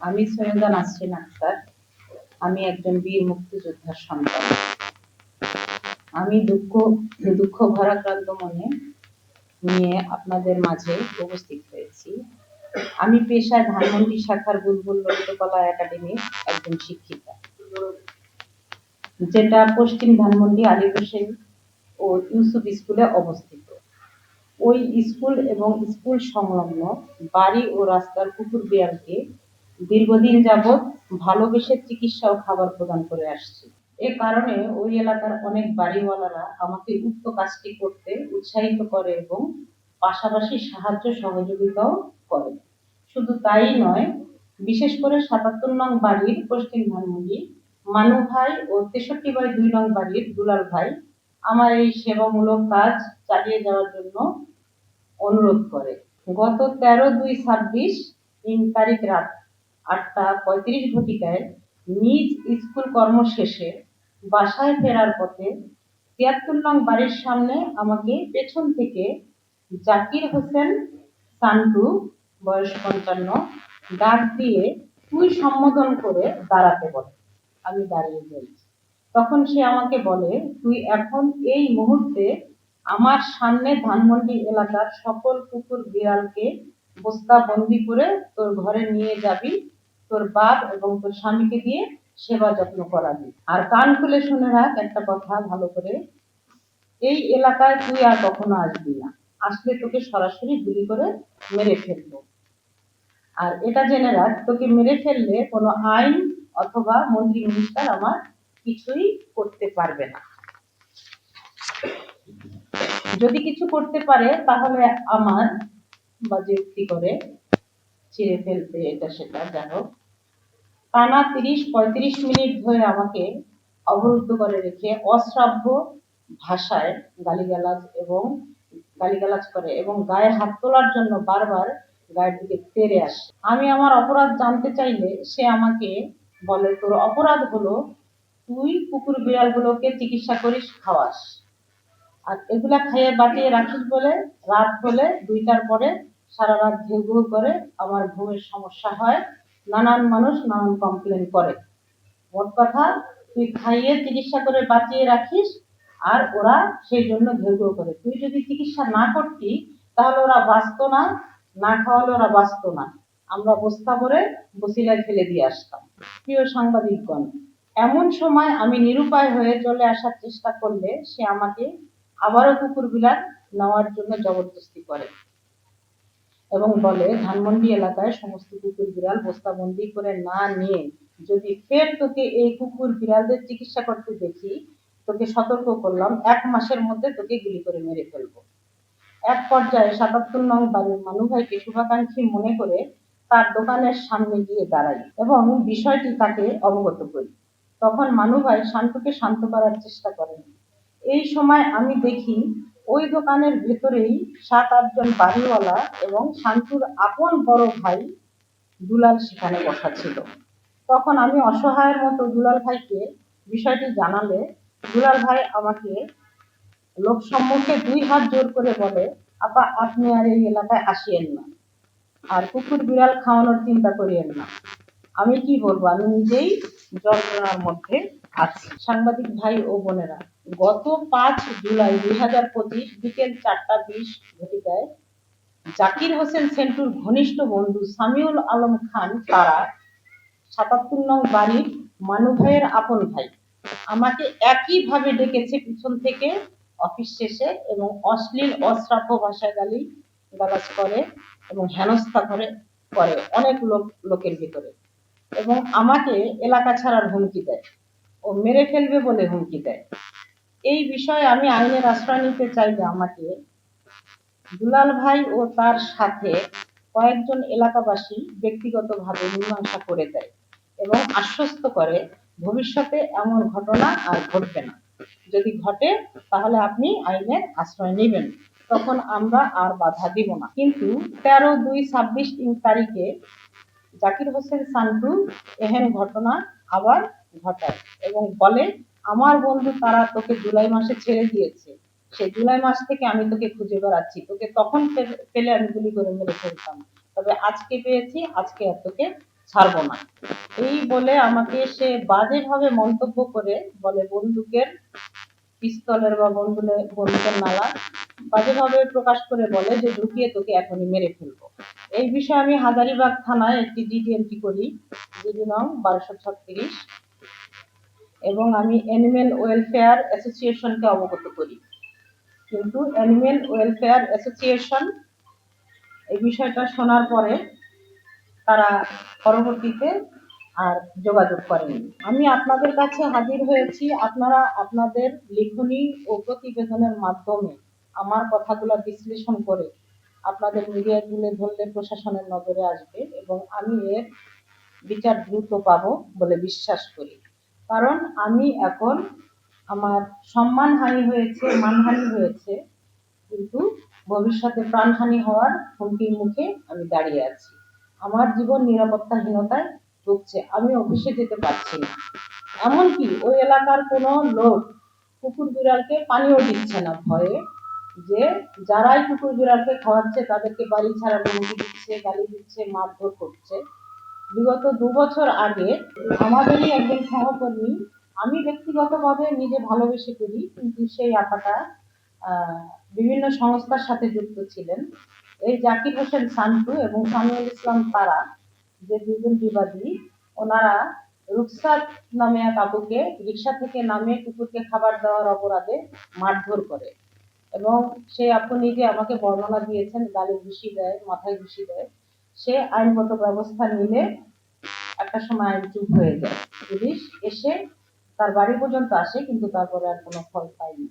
আমি সৈয়দা নাসরিন আক্তার। আমি একজন বীর মুক্তিযোদ্ধার সন্তান। আমি দুঃখ ভারাক্রান্ত মনে নিয়ে আপনাদের মাঝে উপস্থিত হয়েছি। আমি পেশায় ধানমন্ডি শাখার বুলবুল ললিতকলা একাডেমির একজন শিক্ষিকা, যেটা পশ্চিম ধানমন্ডি আলী হোসেন ও ইউসুফ স্কুলে অবস্থিত। ওই স্কুল এবং স্কুল সংলগ্ন বাড়ি ও রাস্তার কুকুর বিড়ালকে দীর্ঘদিন যাবৎ ভালোবেসে চিকিৎসা ও খাবার প্রদান করে আসছি। এ কারণে ওই এলাকার অনেক বাড়িওয়ালারা আমাকে উক্ত কাজটি করতে উৎসাহিত করে এবং পাশাপাশি সাহায্য সহযোগিতাও করে। শুধু তাই নয়, বিশেষ করে ৭৭ নং বাড়ির পশ্চিম ধানমন্ডি মানু ভাই ও ৬৩/২ নং বাড়ির দুলাল ভাই আমার এই সেবামূলক কাজ চালিয়ে যাওয়ার জন্য অনুরোধ করে। গত ১৩/২/২৬ তারিখ রাত ৮টা ৩৫ ঘটিকায় নিজ স্কুল কর্ম শেষে বাসায় ফেরার পথে ৭৩ নং বাড়ির সামনে আমাকে পেছন থেকে জাকির হোসেন সান্টু, বয়স ৫৫, ডাক দিয়ে তুই সম্বোধন করে দাঁড়াতে বলে। আমি দাঁড়িয়ে যাই। তখন সে আমাকে বলে, তুই এখন এই মুহূর্তে আমার সামনে ধানমন্ডি এলাকার সকল কুকুর বিড়ালকে বস্তা বন্দি করে তোর ঘরে নিয়ে যাবি, তোর বাপ এবং তোর স্বামীকে দিয়ে সেবা যত্ন করাবি। আর কান খুলে শুনে রাখ একটা কথা ভালো করে, এই এলাকায় তুই আর কখনো আসবি না, আসলে তোকে সরাসরি গুলি করে মেরে ফেলবো। আর এটা জেনে রাখ, তোকে মেরে ফেললে কোনো আইন অথবা মন্ত্রী মিনিস্টার আমার কিছুই করতে পারবে না। যদি কিছু করতে পারে তাহলে আমার বাজেয়াপ্তি করে ছিঁড়ে ফেলবে, এটা সেটা। যাই হোক, টানা ৩০-৩৫ মিনিট ধরে আমাকে অবরুদ্ধ করে রেখে অশ্রাব্য ভাষায় গালিগালাজ করে এবং গায়ে হাত তোলার জন্য বারবার গায়ের দিকে তেড়ে আসে। আমি আমার অপরাধ জানতে চাইলে সে আমাকে বলে, তোর অপরাধ হলো তুই কুকুর বিড়ালগুলোকে চিকিৎসা করিস, খাওয়াস, আর এগুলা খাইয়ে বাঁচিয়ে রাখিস বলে রাত হলে ২টার পরে সারা রাত ঘেউ ঘেউ করে, আমার ঘুমের সমস্যা হয়, নানান মানুষ নানান কমপ্লেন করে। মোট কথা, তুই খাইয়ে চিকিৎসা করে বাঁচিয়ে রাখিস আর ওরা সেই জন্য ঘেউ ঘেউ করে। তুই যদি চিকিৎসা না করতি তাহলে ওরা বাঁচতো না, না খাওয়ালে ওরা বাঁচতো না, আমরা বস্তা ভরে বসিলায় ফেলে দিয়ে আসতাম। প্রিয় সাংবাদিকগণ, এমন সময় আমি নিরুপায় হয়ে চলে আসার চেষ্টা করলে সে আমাকে আবারও কুকুর বিড়াল নেওয়ার জন্য জবরদস্তি করে এবং বলে, ধানমন্ডি এলাকায় সমস্ত কুকুর বিড়াল বস্তাবন্দি করে না নিয়ে যদি ফের তোকে এই কুকুর বিড়ালদের চিকিৎসা করতে দেখি, তোকে সতর্ক করলাম, ১ মাসের মধ্যে তোকে গুলি করে মেরে ফেলবো। এক পর্যায়ে ৭৭ নং বাড়ির মানু ভাইকে শুভাকাঙ্ক্ষী মনে করে তার দোকানের সামনে গিয়ে দাঁড়াই এবং বিষয়টি তাকে অবগত করি। তখন মানু ভাই শান্তুকে শান্ত করার চেষ্টা করেন। এই সময় আমি দেখি ওই দোকানের ভেতরেই ৭-৮ জন বাড়িওয়ালা এবং শান্তুর আপন বড় ভাই দুলাল সেখানে বসা ছিল। তখন আমি অসহায়ের মতো দুলাল ভাইকে বিষয়টি জানালে দুলাল ভাই আমাকে লোক সম্মুখে ২ হাত জোর করে বলে, আপা, আপনি আর এই এলাকায় আসিয়েন না, আর কুকুর বিড়াল খাওয়ানোর চিন্তা করিয়েন না। আমি কি বলবো, আমি নিজেই যন্ত্রণার মধ্যে আছি। সাংবাদিক ভাই ও বোনেরা, গত ৫ জুলাই ২০২৫ বিকেল ৪টা ২০ ঘটিকায় জাকির হোসেন সেন্টুর ঘনিষ্ঠ বন্ধু সামিউল আলম খান তারা ৭৭ নং বাড়ির মানু ভাইয়ের আপন ভাই আমাকে একইভাবে ডেকেছে পিছন থেকে অফিস শেষে এবং অশ্লীল অশ্রাব্য ভাষায় গালাজ করে এবং হেনস্থা করে অনেক লোকের ভিতরে, এবং আমাকে এলাকা ছাড়ার হুমকি দেয় ও মেরে ফেলবে বলে হুমকি দেয়। এই বিষয়ে আমি আইনের আশ্রয় নিতে চাইলে আমাকে দুলাল ভাই ও তার সাথে কয়েকজন এলাকাবাসী ব্যক্তিগতভাবে মীমাংসা করে দেয় এবং আশ্বস্ত করে ভবিষ্যতে এমন ঘটনা আর ঘটবে না। যদি ঘটে তাহলে আপনি আইনের আশ্রয় নেবেন, তখন আমরা আর বাধা দিব না। কিন্তু ১৩/২/২৬ তারিখে জাকির হোসেন সান্টু এহেন ঘটনা আবার ঘটায় এবং বলে, আমার বন্ধু তারা তোকে জুলাই মাসে ছেড়ে দিয়েছে, সেই জুলাই মাস থেকে আমি তোকে খুঁজে বেড়াচ্ছি, তোকে তখন পেলে আমি গুলি করে মেরে ফেলতাম, তবে আজকে পেয়েছি, আজকে আর তোকে ছাড়বো না, এই বলে আমাকে সে বাজেভাবে মন্তব্য করে বলে বন্দুকের পিস্তলের বা বন্দুকের নালা বাজেভাবে প্রকাশ করে বলে যে ঢুকিয়ে তোকে এখনই মেরে ফেলবো। এই বিষয়ে আমি হাজারীবাগ থানায় একটি জিডি এন্ট্রি করি, জিডি নং 1236, এবং আমি অ্যানিমেল ওয়েলফেয়ার অ্যাসোসিয়েশনকে অবগত করি। কিন্তু অ্যানিমেল ওয়েলফেয়ার অ্যাসোসিয়েশন এই বিষয়টা শোনার পরে তারা পরবর্তীতে আর যোগাযোগ করেনি। আমি আপনাদের কাছে হাজির হয়েছি, আপনারা আপনাদের লিখনী ও প্রতিবেদনের মাধ্যমে আমার কথাগুলো বিশ্লেষণ করে আপনাদের মিডিয়ায় তুলে ধরলে প্রশাসনের নজরে আসবে এবং আমি এর বিচার দ্রুত পাবো বলে বিশ্বাস করি। কারণ আমি এখন আমার সম্মানহানি হয়েছে, মানহানি হয়েছে, কিন্তু ভবিষ্যতে প্রাণহানি হওয়ার হুমকির মুখে আমি দাঁড়িয়ে আছি। আমার জীবন নিরাপত্তাহীনতায় ভুগছে, আমি অফিসে যেতে পারছি না, এমনকি ওই এলাকার কোনো লোক কুকুর বিড়ালকে পানিও দিচ্ছে না ভয়ে, যে যারাই কুকুর বিড়ালকে খাওয়াচ্ছে তাদেরকে বাড়ি ছাড়ার হুমকি দিচ্ছে, গালি দিচ্ছে, মারধর করছে। বিগত 2 বছর আগে আমাদেরই একজন সহকর্মী, আমি ব্যক্তিগতভাবে নিজে ভালোবেসে করি, কিন্তু সেই আপাটা বিভিন্ন সংস্থার সাথে যুক্ত ছিলেন। এই জাকির হোসেন সান্টু এবং সামিউল ইসলাম তারা, যে দুজন বিবাদী, ওনারা রুকসাত নামে এক আপুকে রিক্সা থেকে নামিয়ে কুকুরকে খাবার দেওয়ার অপরাধে মারধর করে, এবং সেই আপু নিজে আমাকে বর্ণনা দিয়েছেন, গালে ঘুষি দেয়, মাথায় ঘুষি দেয়। সে আইনগত ব্যবস্থা নিলে একটা সময় আইন চুপ হয়ে যায়, পুলিশ এসে তার বাড়ি পর্যন্ত আসে, কিন্তু তারপরে আর কোনো ফল পায়নি,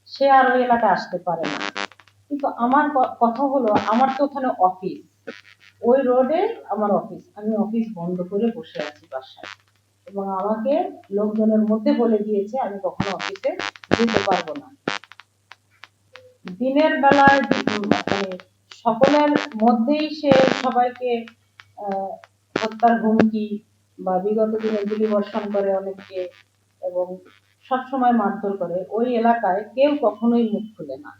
সে আর ওই এলাকায় আসতে পারে না। কিন্তু আমার কথা হলো, আমার তো ওখানে অফিস, ওই রোডে আমার অফিস, আমি অফিস বন্ধ করে বসে আছি বাসায়, এবং আমাকে লোকজনের মধ্যে বলে দিয়েছে আমি কখনো অফিসে যেতে পারবো না। দিনের বেলায় মানে সকলের মধ্যেই সে সবাইকে হত্যার হুমকি বা বিগত দিনে গুলি বর্ষণ করে অনেককে, এবং সবসময় মারধর করে। ওই এলাকায় কেউ কখনোই মুখ খুলে না।